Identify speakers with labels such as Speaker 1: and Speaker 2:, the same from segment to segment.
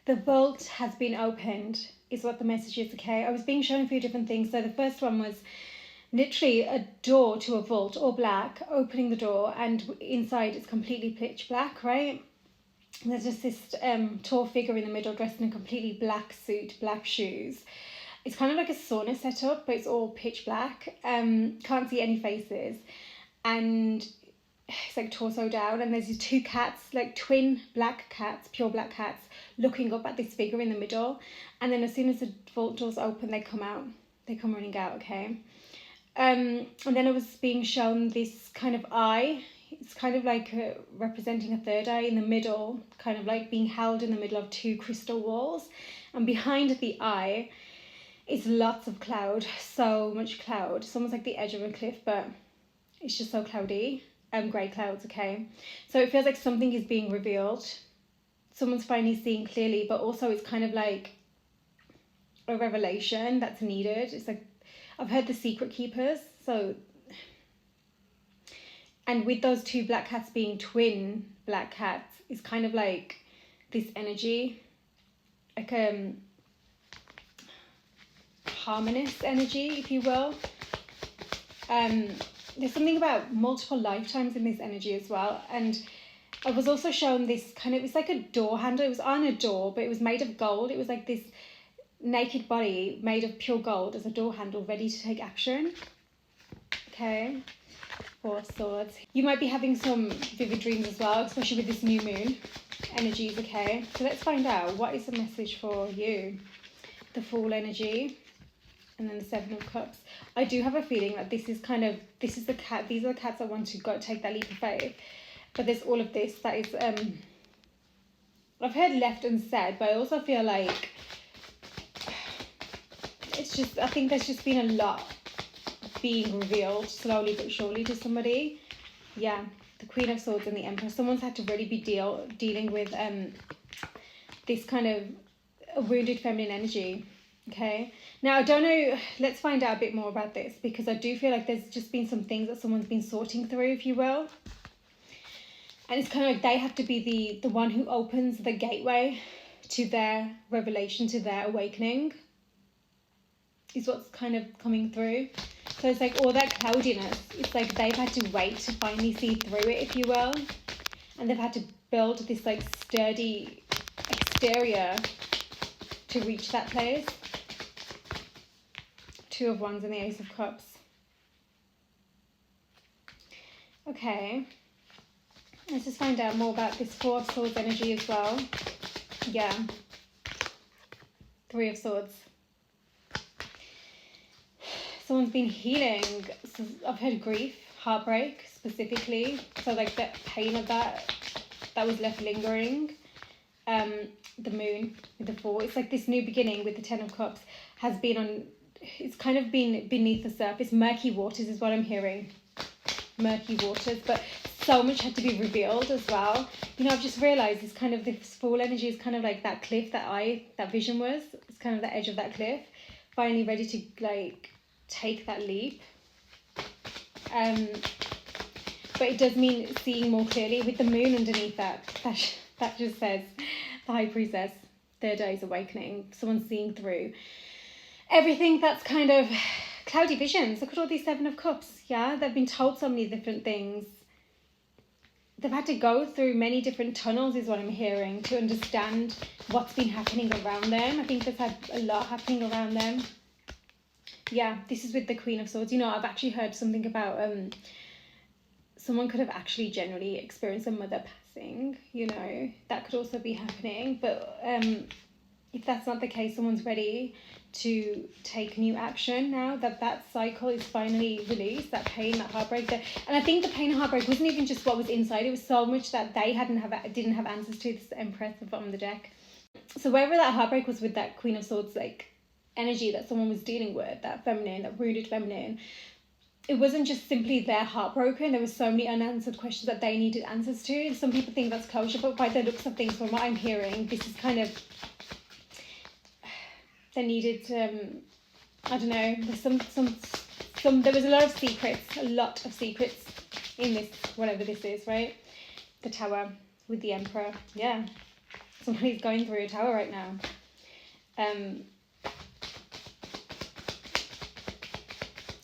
Speaker 1: The vault has been opened, is what the message is, okay? I was being shown a few different things. So the first one was literally a door to a vault, all black, opening the door, and inside it's completely pitch black, right? And there's just this tall figure in the middle dressed in a completely black suit, black shoes. It's kind of like a sauna setup, but it's all pitch black. Can't see any faces. And it's like torso down, and there's these two cats, like twin black cats, pure black cats, looking up at this figure in the middle. And then as soon as the vault doors open, they come running out, okay? And then I was being shown this kind of eye. It's kind of like representing a third eye in the middle, kind of like being held in the middle of two crystal walls. And behind the eye is lots of cloud, so much cloud. It's almost like the edge of a cliff, but it's just so cloudy. Grey clouds, okay? So it feels like something is being revealed. Someone's finally seeing clearly, but also it's kind of like a revelation that's needed. It's like, I've heard the secret keepers, so, and with those two black cats being twin black cats, it's kind of like this energy, like harmonious energy, if you will. There's something about multiple lifetimes in this energy as well. And I was also shown this kind of, it's like a door handle. It was on a door, but it was made of gold. It was like this naked body made of pure gold as a door handle, ready to take action. Okay, 4 of Swords. You might be having some vivid dreams as well, especially with this new moon energies, okay? So let's find out, what is the message for you? The Fool energy. And then the 7 of Cups. I do have a feeling that this is the cat. These are the cats that want to go take that leap of faith. But there's all of this that is, I've heard left unsaid, but I also feel like it's just, I think there's just been a lot being revealed slowly but surely to somebody. Yeah, the Queen of Swords and the Emperor. Someone's had to really be dealing with this kind of a wounded feminine energy. Okay, now I don't know, let's find out a bit more about this, because I do feel like there's just been some things that someone's been sorting through, if you will. And it's kind of like they have to be the one who opens the gateway to their revelation, to their awakening, is what's kind of coming through. So it's like all that cloudiness, it's like they've had to wait to finally see through it, if you will. And they've had to build this like sturdy exterior to reach that place. 2 of Wands and the Ace of Cups. Okay, let's just find out more about this 4 of Swords energy as well. Yeah, 3 of Swords. Someone's been healing. So I've heard grief, heartbreak specifically. So like that pain of that was left lingering. The moon with the 4. It's like this new beginning with the 10 of Cups has been on. It's kind of been beneath the surface. Murky waters is what I'm hearing. Murky waters, but so much had to be revealed as well. You know, I've just realised it's kind of, this Fool energy is kind of like that cliff that vision was. It's kind of the edge of that cliff. Finally ready to like take that leap. But it does mean seeing more clearly with the moon underneath that. That just says the High Priestess, 3rd eye's awakening. Someone's seeing through everything that's kind of cloudy visions. Look at all these 7 of Cups, yeah? They've been told so many different things. They've had to go through many different tunnels, is what I'm hearing, to understand what's been happening around them. I think they've had a lot happening around them. Yeah, this is with the Queen of Swords. You know, I've actually heard something about someone could have actually generally experienced a mother passing, you know. That could also be happening. But if that's not the case, someone's ready to take new action now that cycle is finally released, that pain, that heartbreak. And I think the pain and heartbreak wasn't even just what was inside, it was so much that they didn't have answers to. This Empress on the deck. So wherever that heartbreak was with that Queen of Swords, like energy that someone was dealing with, that feminine, that wounded feminine, it wasn't just simply their heartbroken. There were so many unanswered questions that they needed answers to. And some people think that's closure, but by the looks of things, from what I'm hearing, this is kind of, they needed, I don't know, there's some, there was a lot of secrets in this, whatever this is, right? The Tower with the Emperor, yeah. Somebody's going through a tower right now.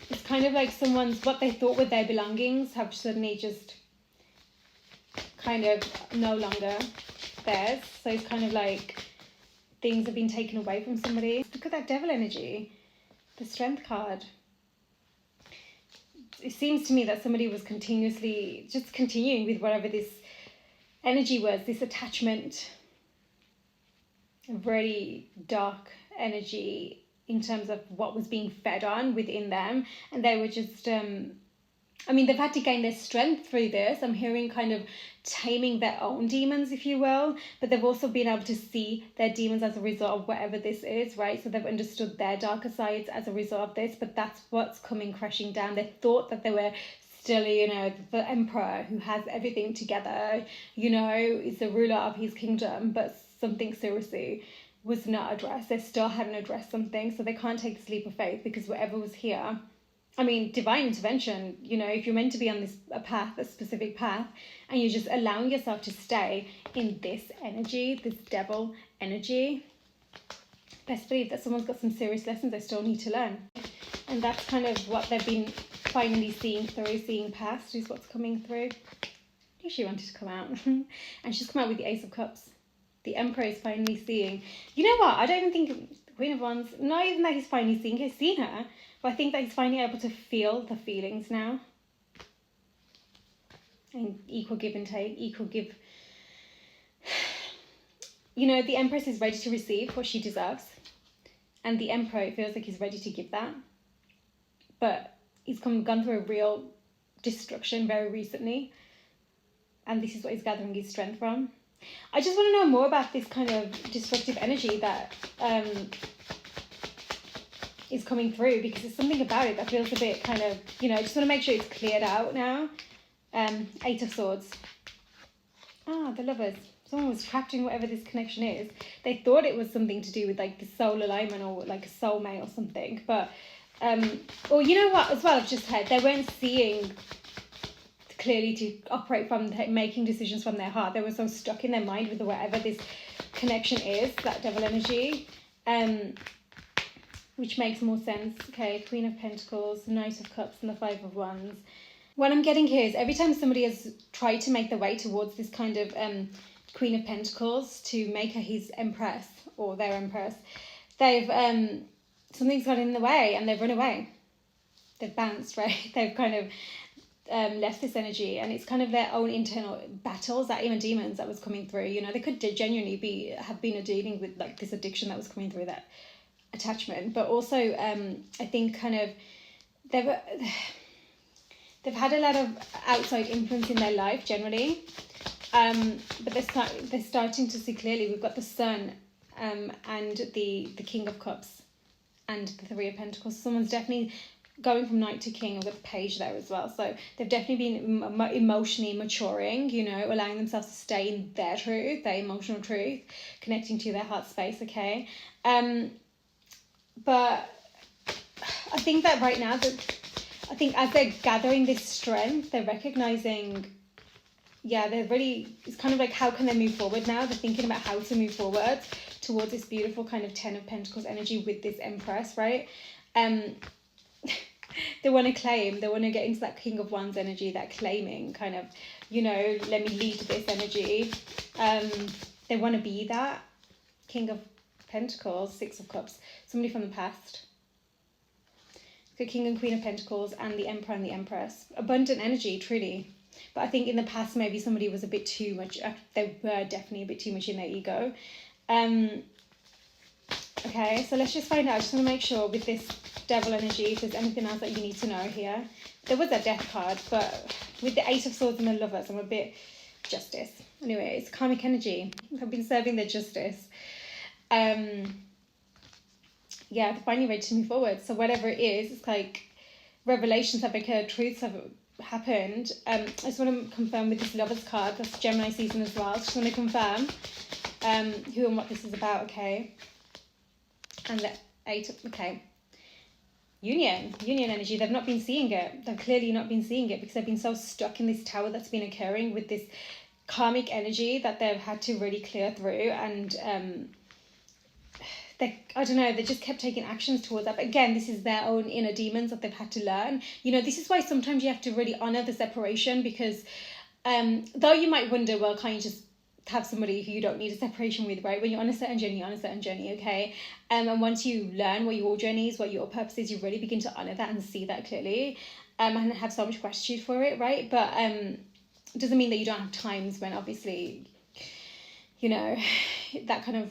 Speaker 1: It's kind of like someone's, what they thought were their belongings have suddenly just kind of no longer theirs. So it's kind of like things have been taken away from somebody. Look at that devil energy, the strength card. It seems to me that somebody was continuously just continuing with whatever this energy was, this attachment, a very dark energy in terms of what was being fed on within them. And they were just, I mean, they've had to gain their strength through this. I'm hearing kind of taming their own demons, if you will, but they've also been able to see their demons as a result of whatever this is, right? So they've understood their darker sides as a result of this, but that's what's coming crashing down. They thought that they were still, you know, the emperor who has everything together, you know, is the ruler of his kingdom, but something seriously was not addressed. They still hadn't addressed something, so they can't take this leap of faith because whatever was here, I mean, divine intervention, you know, if you're meant to be on a path, a specific path, and you're just allowing yourself to stay in this energy, this devil energy, best believe that someone's got some serious lessons they still need to learn. And that's kind of what they've been finally seeing through, seeing past is what's coming through. I knew she wanted to come out. And she's come out with the Ace of Cups. The Emperor is finally seeing. You know what? I don't even think the Queen of Wands, not even that he's finally seeing, he's seen her. But I think that he's finally able to feel the feelings now. And equal give and take, equal give. You know, the Empress is ready to receive what she deserves. And the Emperor, it feels like he's ready to give that. But he's gone through a real destruction very recently. And this is what he's gathering his strength from. I just want to know more about this kind of destructive energy that is coming through, because there's something about it that feels a bit kind of, you know, I just want to make sure it's cleared out now. Eight of Swords. Ah, the Lovers. Someone was crafting whatever this connection is. They thought it was something to do with like the soul alignment or like a soulmate or something. But, or you know what, as well, I've just heard, they weren't seeing clearly to operate from making decisions from their heart. They were so stuck in their mind with whatever this connection is, that devil energy. Which makes more sense. Okay, Queen of Pentacles, Knight of Cups, and the Five of Wands. What I'm getting here is every time somebody has tried to make their way towards this kind of Queen of Pentacles to make her his Empress or their Empress, they've something's got in the way and they've run away. They've bounced, right? They've kind of left this energy, and it's kind of their own internal battles, that even demons that was coming through. You know, they could genuinely have been dealing with like this addiction that was coming through, that attachment, but also I think kind of they've had a lot of outside influence in their life generally, but they're starting to see clearly. We've got the Sun and the King of Cups and the Three of Pentacles. Someone's definitely going from Knight to King. I've got the Page there as well, so they've definitely been emotionally maturing, you know, allowing themselves to stay in their truth, their emotional truth, connecting to their heart space. Okay, but I think that right now, I think as they're gathering this strength, they're recognizing, yeah, they're really, it's kind of like, how can they move forward now? They're thinking about how to move forward towards this beautiful kind of 10 of Pentacles energy with this Empress, right? They want to claim, they want to get into that King of Wands energy, that claiming kind of, you know, let me lead this energy. They want to be that King of Pentacles, Six of Cups, somebody from the past. The King and Queen of Pentacles and the Emperor and the Empress. Abundant energy, truly. But I think in the past maybe somebody was a bit too much, they were definitely a bit too much in their ego. Okay, so let's just find out. I just want to make sure with this devil energy if there's anything else that you need to know here. There was a death card, but with the Eight of Swords and the Lovers, I'm a bit justice. Anyway, it's karmic energy. I've been serving their justice. Yeah, they're finally ready to move forward. So whatever it is, it's like revelations have occurred, truths have happened. I just want to confirm with this Lovers card, that's Gemini season as well. Just want to confirm who and what this is about, okay? And the okay. Union energy, they've not been seeing it. They've clearly not been seeing it because they've been so stuck in this tower that's been occurring with this karmic energy that they've had to really clear through, and I don't know, they just kept taking actions towards that. But again, this is their own inner demons that they've had to learn. You know, this is why sometimes you have to really honor the separation, because though you might wonder, well, can't you just have somebody who you don't need a separation with, right? When you're on a certain journey, you're on a certain journey, okay? And once you learn what your journey is, what your purpose is, you really begin to honor that and see that clearly, and have so much gratitude for it, right? But it doesn't mean that you don't have times when obviously, you know, that kind of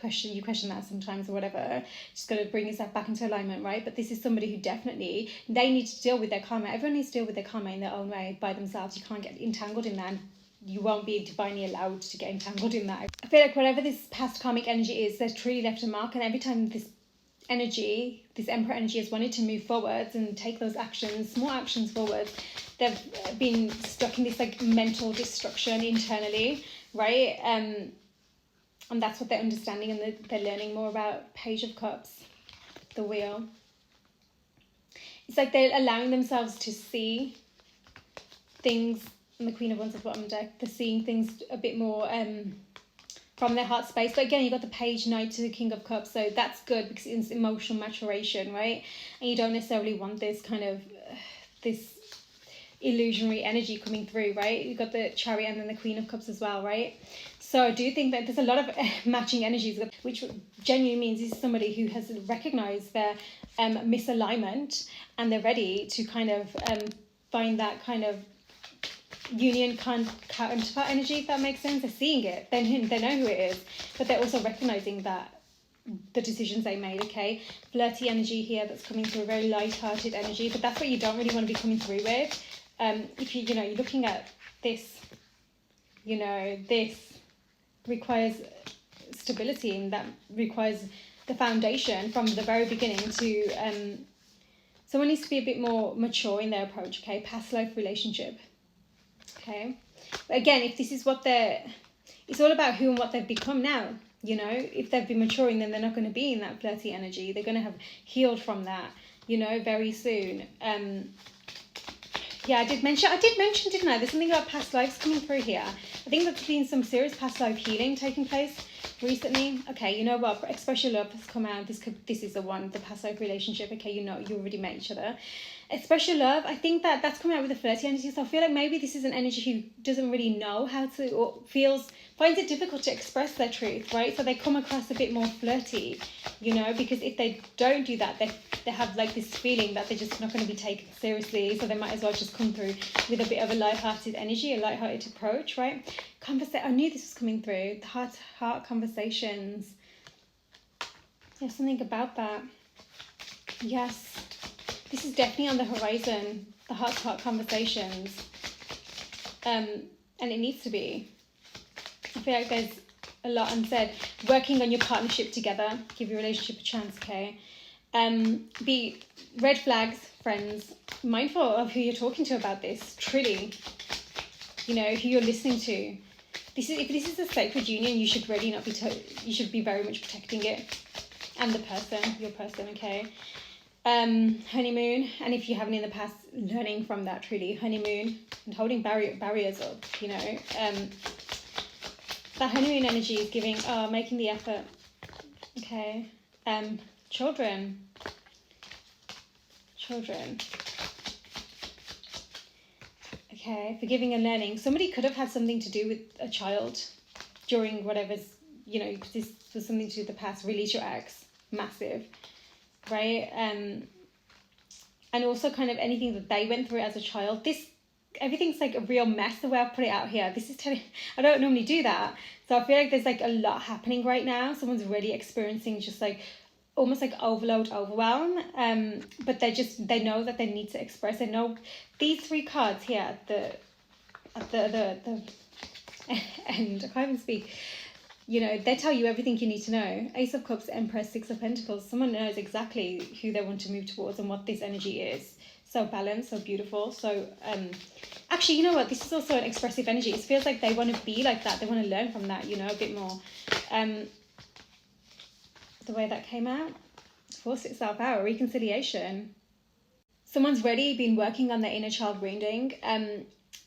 Speaker 1: you question that sometimes or whatever. Just got to bring yourself back into alignment, right? But this is somebody who definitely, they need to deal with their karma. Everyone needs to deal with their karma in their own way by themselves. You can't get entangled in that, and you won't be divinely allowed to get entangled in that. I feel like whatever this past karmic energy is, they've truly left a mark, and every time this energy, this Emperor energy, has wanted to move forwards and take those actions, small actions forwards, they've been stuck in this like mental destruction internally, right? And that's what they're understanding, and they're learning more about Page of Cups, the wheel. It's like they're allowing themselves to see things, and the Queen of Wands at the bottom of the deck, they're seeing things a bit more from their heart space. But again, you've got the Page Knight to the King of Cups, so that's good because it's emotional maturation, right? And you don't necessarily want this kind of, this illusionary energy coming through, right? You've got the Chariot and then the Queen of Cups as well, right? So I do think that there's a lot of matching energies, which genuinely means this is somebody who has recognized their misalignment, and they're ready to kind of find that kind of union counterpart energy, if that makes sense. They're seeing it, they know who it is, but they're also recognizing that the decisions they made, okay? Flirty energy here that's coming through, a very light-hearted energy, but that's what you don't really want to be coming through with. If you're looking at this, this requires stability, and that requires the foundation from the very beginning to someone needs to be a bit more mature in their approach, okay? Past life relationship, okay? But again, if this is what it's all about who and what they've become now. If they've been maturing, then they're not going to be in that flirty energy. They're going to have healed from that, very soon. Yeah, I did mention, didn't I? There's something about past lives coming through here. I think there's been some serious past life healing taking place recently. Okay, you know what? Express Your Love has come out. This is the one, the past life relationship. Okay, you already met each other. Express Your Love, I think that's coming out with the flirty energy. So I feel like maybe this is an energy who doesn't really know how to, or finds it difficult to express their truth, right? So they come across a bit more flirty, because if they don't do that, they have like this feeling that they're just not going to be taken seriously. So they might as well just come through with a bit of a light-hearted energy, a light-hearted approach, right? I knew this was coming through. The heart-to-heart conversations. There's something about that. Yes. This is definitely on the horizon, the heart-to-heart conversations. And it needs to be. I feel like there's a lot unsaid. Working on your partnership together. Give your relationship a chance, okay? Be red flags, friends. Mindful of who you're talking to about this, truly. Who you're listening to. If this is a sacred union, you should really not be, you should be very much protecting it. And your person, okay? Honeymoon, and if you haven't in the past, learning from that, truly. Honeymoon and holding barriers up, that honeymoon energy is giving, making the effort, okay? Children, okay, forgiving and learning. Somebody could have had something to do with a child during whatever's, this was something to do with the past. Release your ex, massive. Right, and also kind of anything that they went through as a child. Everything's like a real mess the way I've put it out here. I don't normally do that, so I feel like there's like a lot happening right now. Someone's really experiencing just like almost like overwhelm. But they know that they need to express. They know these three cards here at the end. I can't even speak. They tell you everything you need to know. Ace of Cups, Empress, Six of Pentacles. Someone knows exactly who they want to move towards and what this energy is. So balanced, so beautiful. So, actually, you know what? This is also an expressive energy. It feels like they want to be like that. They want to learn from that, a bit more. The way that came out, forced itself out, reconciliation. Someone's already been working on their inner child wounding.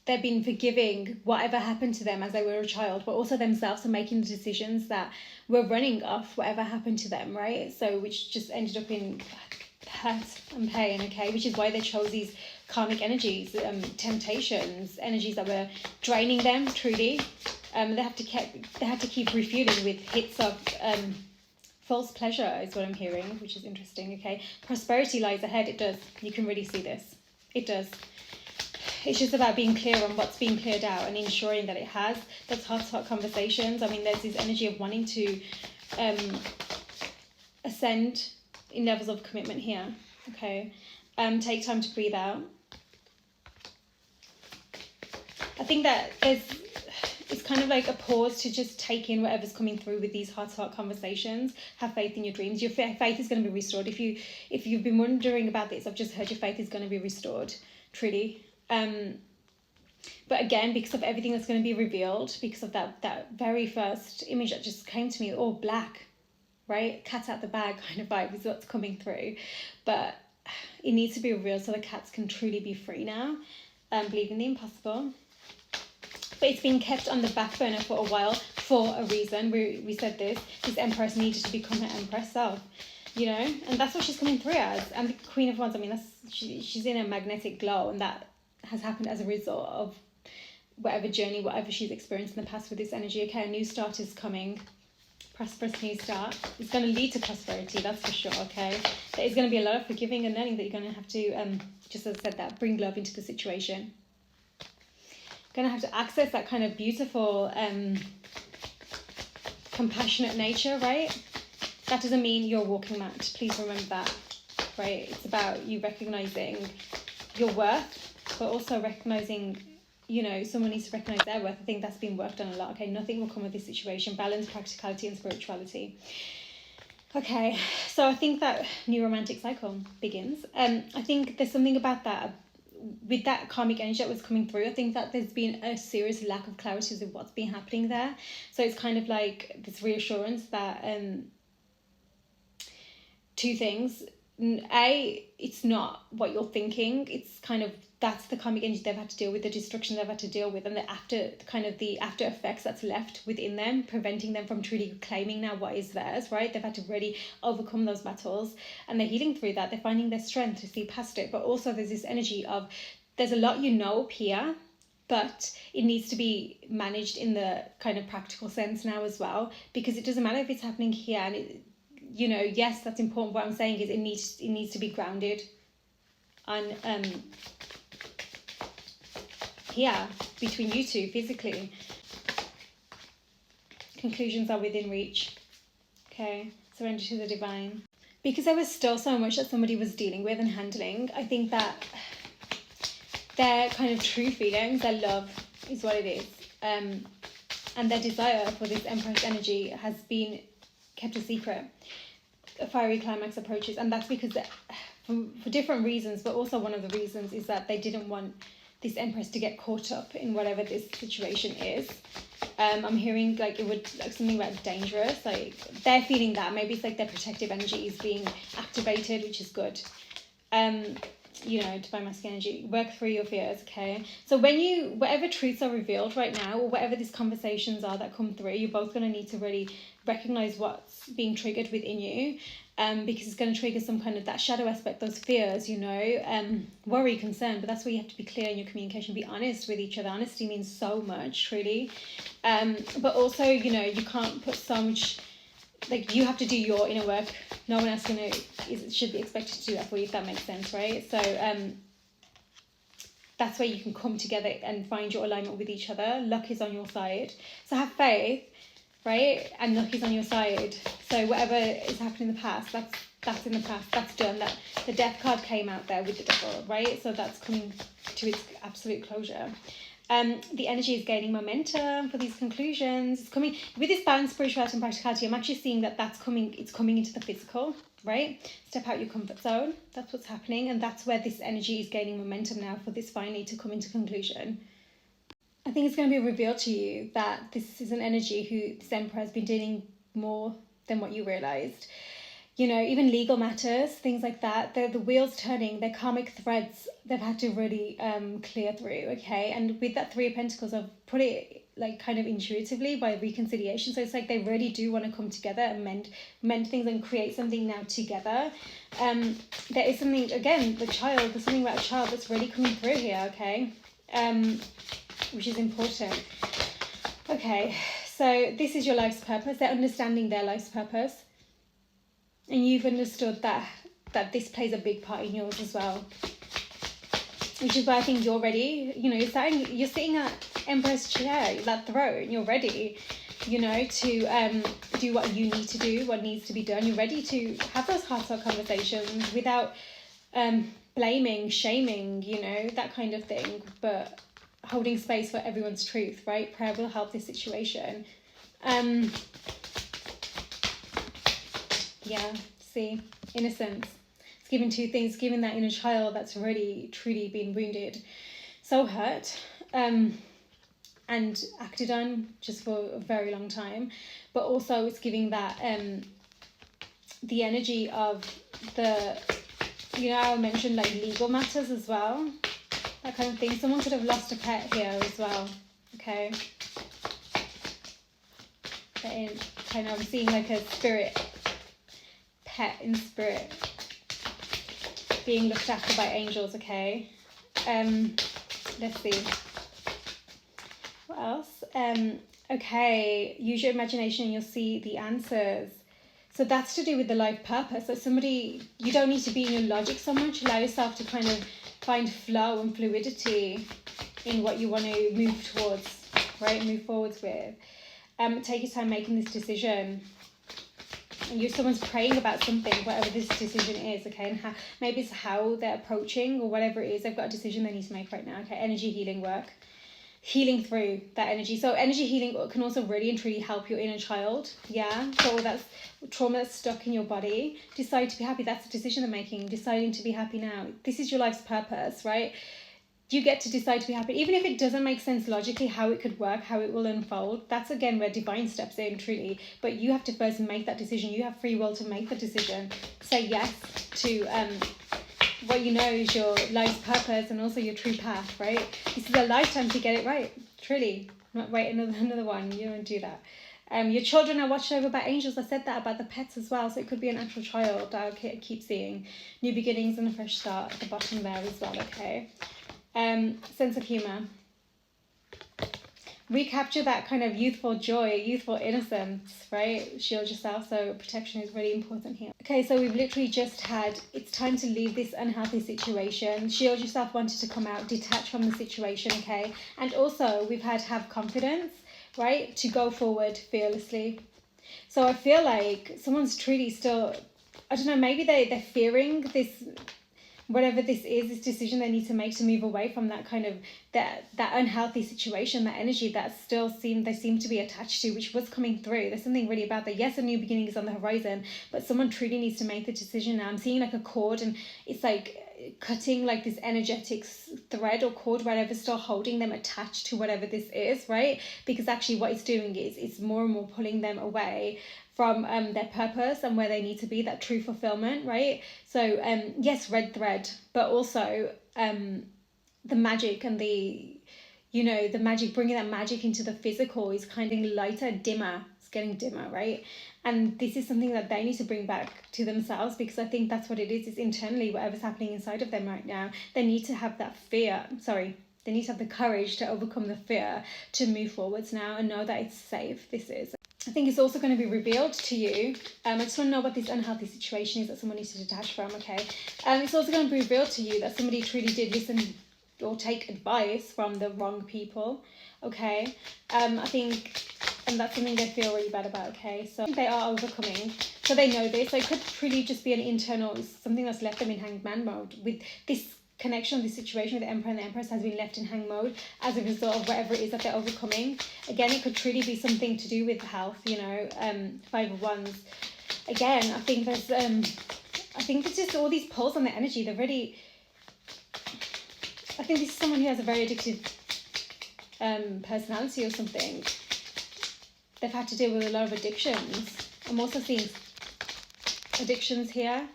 Speaker 1: they've been forgiving whatever happened to them as they were a child, but also themselves are making the decisions that were running off whatever happened to them, right? So which just ended up in hurt and pain, okay? Which is why they chose these karmic energies, temptations, energies that were draining them truly. They had to keep refueling with hits of false pleasure is what I'm hearing, which is interesting, okay? Prosperity lies ahead. It does. You can really see this. It does. It's just about being clear on what's being cleared out and ensuring that it has. That's heart-to-heart conversations. I mean, there's this energy of wanting to ascend in levels of commitment here, okay? Take time to breathe out. I think that it's kind of like a pause to just take in whatever's coming through with these heart-to-heart conversations. Have faith in your dreams. Your faith is going to be restored. If you've been wondering about this, I've just heard your faith is going to be restored, truly. But again, because of everything that's going to be revealed, because of that very first image that just came to me, all black, right? Cat out the bag kind of vibe is what's coming through. But it needs to be revealed so the cats can truly be free now. Believe in the impossible. But it's been kept on the back burner for a while for a reason. We said this empress needed to become her empress self, you know, and that's what she's coming through as. And the Queen of Wands, I mean, she's in a magnetic glow, and that has happened as a result of whatever journey, whatever she's experienced in the past with this energy. Okay, a new start is coming. Prosperous new start. It's going to lead to prosperity, that's for sure, okay? There is going to be a lot of forgiving and learning that you're going to have to, just as I said, that bring love into the situation. Going to have to access that kind of beautiful, compassionate nature, right? That doesn't mean you're walking mad. Please remember that, right? It's about you recognizing your worth, but also recognizing, you know, someone needs to recognize their worth. I think that's been worked on a lot. Okay, nothing will come of this situation. Balance, practicality, and spirituality. Okay, so I think that new romantic cycle begins. I think there's something about that. With that karmic energy that was coming through, I think that there's been a serious lack of clarity of what's been happening there. So it's kind of like this reassurance that two things. A, it's not what you're thinking. It's kind of, that's the karmic energy they've had to deal with, the destruction they've had to deal with, and the after effects that's left within them, preventing them from truly claiming now what is theirs, right? They've had to really overcome those battles, and they're healing through that. They're finding their strength to see past it. But also there's this energy of, there's a lot up here, but it needs to be managed in the kind of practical sense now as well, because it doesn't matter if it's happening here, and it, you know, yes, that's important. What I'm saying is it needs to be grounded on here between you two physically. Conclusions are within reach. Okay, surrender to the divine. Because there was still so much that somebody was dealing with and handling, I think that their kind of true feelings, their love is what it is. And their desire for this Empress energy has been kept a secret. A fiery climax approaches, and that's because for different reasons, but also one of the reasons is that they didn't want this Empress to get caught up in whatever this situation is. I'm hearing like it would like something about dangerous, like they're feeling that maybe it's like their protective energy is being activated, which is good. You know, divine masculine energy, work through your fears. Okay, so when whatever truths are revealed right now, or whatever these conversations are that come through, you're both going to need to really recognize what's being triggered within you, because it's going to trigger some kind of that shadow aspect, those fears, you know, worry, concern. But that's where you have to be clear in your communication, be honest with each other. Honesty means so much, truly. But also, you know, you can't put so much, like you have to do your inner work. No one else should be expected to do that for you, if that makes sense, right? So that's where you can come together and find your alignment with each other. Luck is on your side, so have faith, right? And luck is on your side. So whatever is happening in the past, that's in the past, that's done. That the death card came out there with the devil, right? So that's coming to its absolute closure. The energy is gaining momentum for these conclusions. It's coming with this balance, spirituality and practicality. I'm actually seeing it's coming into the physical, right? Step out your comfort zone. That's what's happening, and that's where this energy is gaining momentum now for this finally to come into conclusion. I think it's going to be revealed to you that this is an energy this Emperor has been dealing more than what you realised. you know, even legal matters, things like that. The wheels turning, their karmic threads, they've had to really clear through, okay? And with that Three of Pentacles, I've put it like kind of intuitively by reconciliation. So it's like they really do want to come together and mend things and create something now together. There is something, again, there's something about a child that's really coming through here, okay? Which is important. Okay, so this is your life's purpose. They're understanding their life's purpose. And you've understood that this plays a big part in yours as well. Which is why I think you're ready. You know, you're sitting at Emperor's chair, that throne. You're ready, you know, to do what you need to do, what needs to be done. You're ready to have those heart-to-heart conversations without blaming, shaming, you know, that kind of thing. But holding space for everyone's truth, right? Prayer will help this situation. Yeah, see, innocence. It's giving two things, giving that inner child that's really, truly been wounded, so hurt, and acted on just for a very long time. But also it's giving that, the energy of the, you know, I mentioned like legal matters as well, that kind of thing. Someone could have lost a pet here as well, okay? Kind of, I'm seeing like a spirit, pet in spirit being looked after by angels, okay? Let's see what else. Okay, use your imagination and you'll see the answers. So that's to do with the life purpose. So you don't need to be in your logic so much. Allow yourself to kind of find flow and fluidity in what you want to move towards, right? Move forwards with. Take your time making this decision. And someone's praying about something, whatever this decision is, okay? And maybe it's how they're approaching or whatever it is. They've got a decision they need to make right now, okay? Energy healing work. Healing through that energy. So energy healing can also really and truly help your inner child, yeah? So all that trauma that's stuck in your body, decide to be happy. That's the decision they're making, deciding to be happy now. This is your life's purpose, right? You get to decide to be happy, even if it doesn't make sense logically how it could work, how it will unfold. That's again where divine steps in, truly. But you have to first make that decision. You have free will to make the decision. Say yes to what you know is your life's purpose and also your true path, right? This is a lifetime to get it right, truly. Not wait another one. You don't do that. Your children are watched over by angels. I said that about the pets as well. So it could be an actual child. I keep seeing new beginnings and a fresh start at the bottom there as well, okay? Sense of humor. Recapture that kind of youthful joy, youthful innocence, right? Shield yourself, so protection is really important here. Okay, so we've literally just had, it's time to leave this unhealthy situation. Shield yourself wanted to come out, detach from the situation, okay? And also, we've had have confidence, right? To go forward fearlessly. So I feel like someone's truly still, I don't know, maybe they're fearing this, whatever this is, this decision they need to make to move away from that kind of that unhealthy situation, that energy that still they seem to be attached to, which was coming through. There's something really about that. Yes, a new beginning is on the horizon, but someone truly needs to make the decision now. I'm seeing like a cord, and it's like cutting like this energetic thread or cord, whatever, still holding them attached to whatever this is, right? Because actually what it's doing is it's more and more pulling them away from their purpose and where they need to be, that true fulfillment, right? So yes, red thread, but also the magic and the magic, bringing that magic into the physical is kind of lighter, dimmer. It's getting dimmer, right? And this is something that they need to bring back to themselves, because I think that's what it is. It's internally, whatever's happening inside of them right now. They need to have that they need to have the courage to overcome the fear to move forwards now and know that it's safe. I think it's also going to be revealed to you. I just want to know what this unhealthy situation is that someone needs to detach from, okay? It's also going to be revealed to you that somebody truly did listen or take advice from the wrong people, okay? I think, and that's something they feel really bad about, okay? So they are overcoming, so they know this. So it could truly just be an internal, something that's left them in hanged man mode. With this connection, this situation with the Emperor and the Empress has been left in hang mode as a result of whatever it is that they're overcoming. Again, it could truly be something to do with health, Five of Wands. Again, I think there's just all these pulls on the energy. They're really, I think this is someone who has a very addictive personality or something. They've had to deal with a lot of addictions. I'm also seeing addictions here,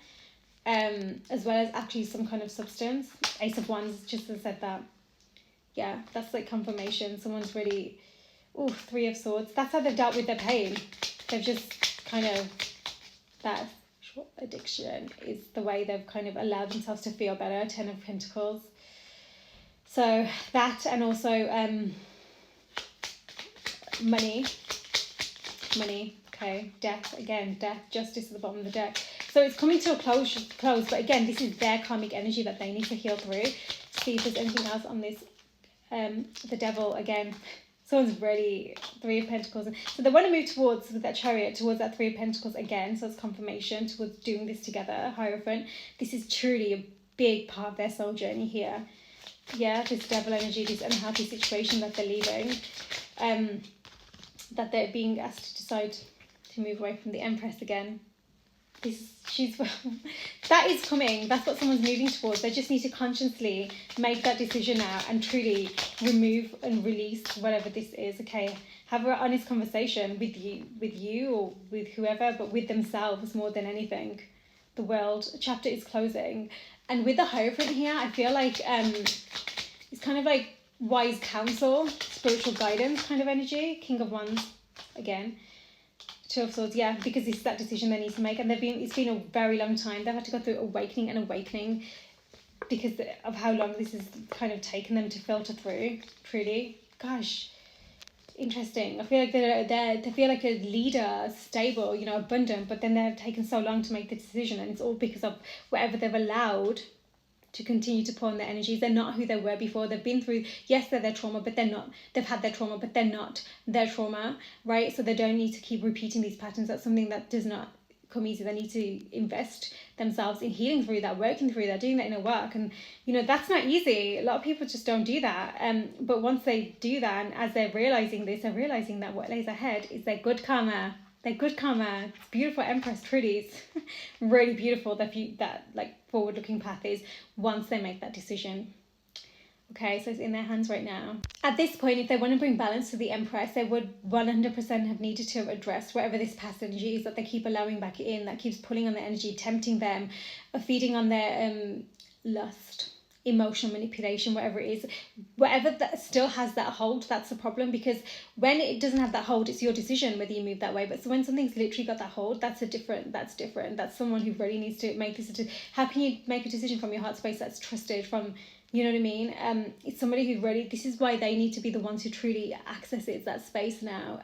Speaker 1: as well as actually some kind of substance. Ace of Wands just has said that. Yeah, that's like confirmation. Someone's really, Three of Swords. That's how they've dealt with their pain. They've just kind of, that addiction is the way they've kind of allowed themselves to feel better. Ten of Pentacles. So that, and also money, okay, death, again, death, justice at the bottom of the deck. So it's coming to a close, but again, this is their karmic energy that they need to heal through. See if there's anything else on this. The Devil, again, someone's really, Three of Pentacles. So they want to move towards, with that Chariot, towards that Three of Pentacles again, so it's confirmation towards doing this together. Hierophant, this is truly a big part of their soul journey here. Yeah, this Devil energy, this unhappy situation that they're leaving, that they're being asked to decide to move away from the Empress again. That is coming. That's what someone's moving towards. They just need to consciously make that decision now and truly remove and release whatever this is. Okay, have an honest conversation with you or with whoever, but with themselves more than anything. The World chapter is closing, and with the Hierophant here, I feel like it's kind of like wise counsel, spiritual guidance kind of energy. King of Wands again. Two of Swords, yeah, because it's that decision they need to make, and it's been a very long time. They've had to go through awakening because of how long this has kind of taken them to filter through. Truly, gosh, interesting. I feel like they feel like a leader, stable, abundant, but then they've taken so long to make the decision, and it's all because of whatever they've allowed to continue to pour on their energies. They're not who they were before. They've been through, yes, they're their trauma, but they're not. They've had their trauma, but they're not their trauma, right? So they don't need to keep repeating these patterns. That's something that does not come easy. They need to invest themselves in healing through that, working through that, doing that inner work. And, that's not easy. A lot of people just don't do that. But once they do that, and as they're realizing this, they're realizing that what lays ahead is their good karma. They're good karma. It's beautiful. Empress, truly, it's really beautiful. That like forward-looking path is once they make that decision. Okay, so it's in their hands right now. At this point, if they want to bring balance to the Empress, they would 100% have needed to have addressed whatever this past energy is that they keep allowing back in, that keeps pulling on their energy, tempting them, feeding on their lust, emotional manipulation, whatever it is, whatever that still has that hold. That's the problem, because when it doesn't have that hold, it's your decision whether you move that way. But so when something's literally got that hold, that's different. That's someone who really needs to make this. How can you make a decision from your heart space that's trusted, from, you know what I mean? It's somebody who really, this is why they need to be the ones who truly access it, that space now.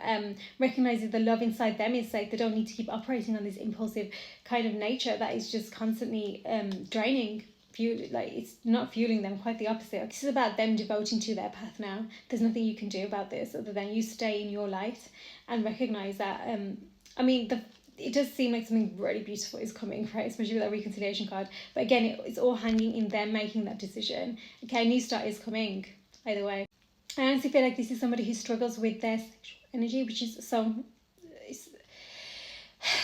Speaker 1: Recognizing the love inside them is safe. They don't need to keep operating on this impulsive kind of nature that is just constantly draining. It's not fueling them, quite the opposite. This is about them devoting to their path now. There's nothing you can do about this other than you stay in your light and recognize that. It does seem like something really beautiful is coming, right? Especially with that reconciliation card. But again, it's all hanging in them making that decision. Okay, a new start is coming, either way. I honestly feel like this is somebody who struggles with their sexual energy, which is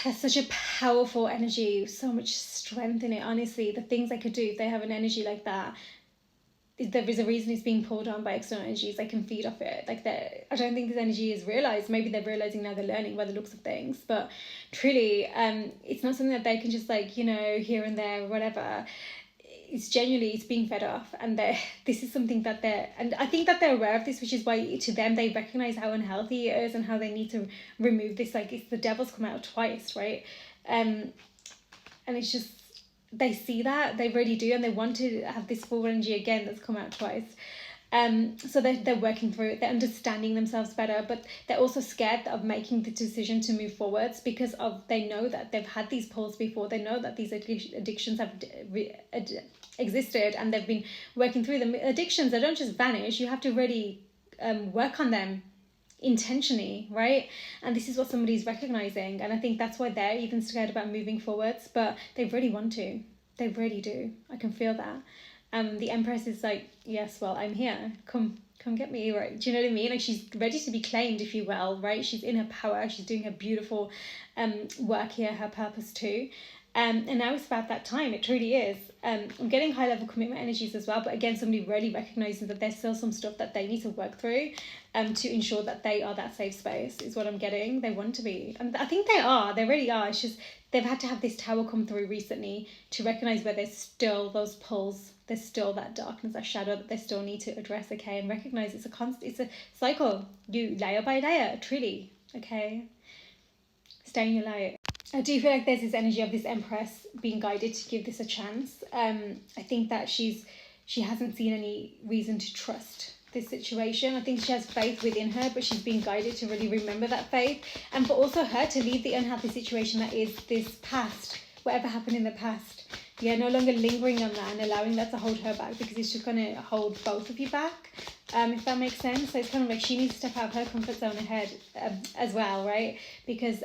Speaker 1: that's such a powerful energy, so much strength in it. Honestly, the things they could do if they have an energy like that, there is a reason it's being pulled on by external energies. They can feed off it. I don't think this energy is realized. Maybe they're realizing now, they're learning by the looks of things, but truly it's not something that they can just here and there or whatever. It's being fed off, and this is something that and I think that they're aware of this, which is why to them they recognize how unhealthy it is and how they need to remove this. It's the devil's come out twice, right? And it's just, they see that, they really do, and they want to have this full energy again that's come out twice. So they're working through it, they're understanding themselves better, but they're also scared of making the decision to move forwards because they know that they've had these pulls before. They know that these addictions have existed, and they've been working through them. Addictions, they don't just vanish. You have to really work on them intentionally, right? And this is what somebody's recognizing, and I think that's why they're even scared about moving forwards, but they really want to. They really do. I can feel that. The Empress is like, yes, well, I'm here. Come get me, right? Do you know what I mean? She's ready to be claimed, if you will, right? She's in her power. She's doing her beautiful work here, her purpose too. And now it's about that time. It truly is. I'm getting high level commitment energies as well, but again, somebody really recognizing that there's still some stuff that they need to work through to ensure that they are that safe space is what I'm getting. They want to be. And I think they are. They really are. It's just they've had to have this tower come through recently to recognize where there's still those pulls. There's still that darkness, that shadow that they still need to address, okay? And recognize it's a cycle. You layer by layer, truly, okay? Stay in your light. I do feel like there's this energy of this Empress being guided to give this a chance. I think that she hasn't seen any reason to trust this situation. I think she has faith within her, but she's being guided to really remember that faith, and for also her to leave the unhappy situation that is this past, whatever happened in the past. Yeah, no longer lingering on that and allowing that to hold her back, because it's just going to hold both of you back, if that makes sense. So it's kind of like she needs to step out of her comfort zone ahead as well, right? Because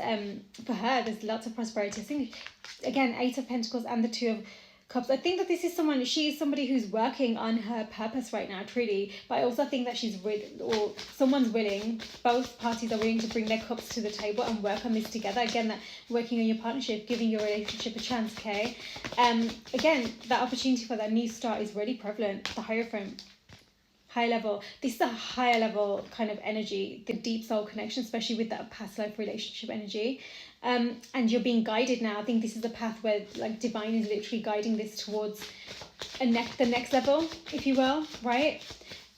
Speaker 1: for her, there's lots of prosperity. I think, again, 8 of Pentacles and the 2 of Cups. I think that this is she's somebody who's working on her purpose right now, truly. But I also think that someone's willing, both parties are willing to bring their cups to the table and work on this together. Again, that working on your partnership, giving your relationship a chance, okay? Again, that opportunity for that new start is really prevalent. The Hierophant. High level. This is a higher level kind of energy, the deep soul connection, especially with that past life relationship energy. And you're being guided now. I think this is a path where like divine is literally guiding this towards the next level, if you will, right?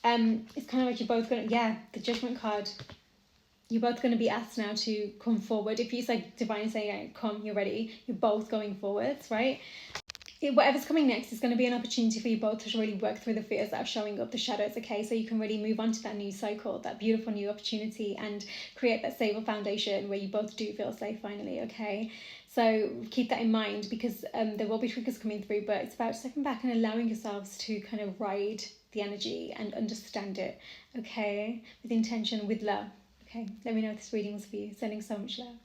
Speaker 1: It's kind of like you're both gonna, the Judgment card. You're both going to be asked now to come forward. If it's like divine is saying, come, you're ready, you're both going forwards, right? Whatever's coming next is going to be an opportunity for you both to really work through the fears that are showing up, the shadows, okay? So you can really move on to that new cycle, that beautiful new opportunity, and create that stable foundation where you both do feel safe finally, okay? So keep that in mind, because there will be triggers coming through, but it's about stepping back and allowing yourselves to kind of ride the energy and understand it, okay? With intention, with love, okay? Let me know if this reading was for you. Sending so much love.